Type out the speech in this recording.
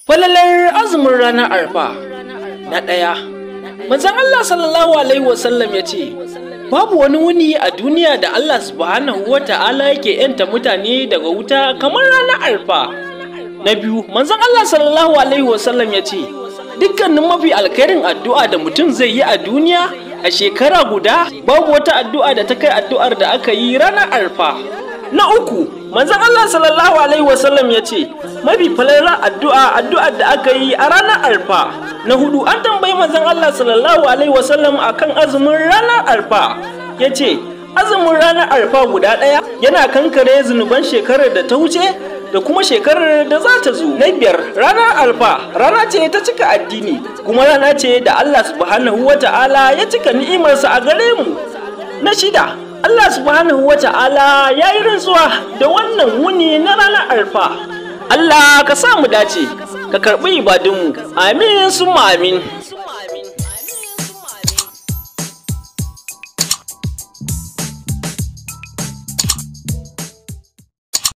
Falalar azumin ranar Arfa na ɗaya. Manzon Allah sallallahu alaihi wasallam ya ce, babu wani wuni a duniya da Allah subhanahu wa ta'ala yake ‘yanta mutane daga wuta kamar ranar Arfa. Na biyu, manzon Allah sallallahu alaihi wasallam ya ce, dukkanin mafi alkhairin addu'a da mutum zai yi a duniya a shekara guda, babu wata addu'a da ta kai addu'ar da aka yi ranar Arfa. Na uku, manzon Allah sallallahu alaihi wasallam ya ce, mafi falalar addu'ar da aka yi a ranar Arfa. Na hudu, an tambayi manzon Allah sallallahu alaihi wasallam akan azumin ranar Arfa. Ya ce, azumin ranar Arfa guda ɗaya yana kankare zunuban shekarar da ta wuce da kuma shekarar da za ta zo. Na biyar, ranar Arfa rana ce ta cika addini, kuma rana ce da Allah subhanahu wa ta'ala ya cika ni'imarsa a gare mu. Na shida, Allah subhanahu wa ta'ala ya yi rantsuwa da wannan wuni na ranar Arfa. Allah ka sa mu dace, ka karɓi ibadunmu. Amin summa amin.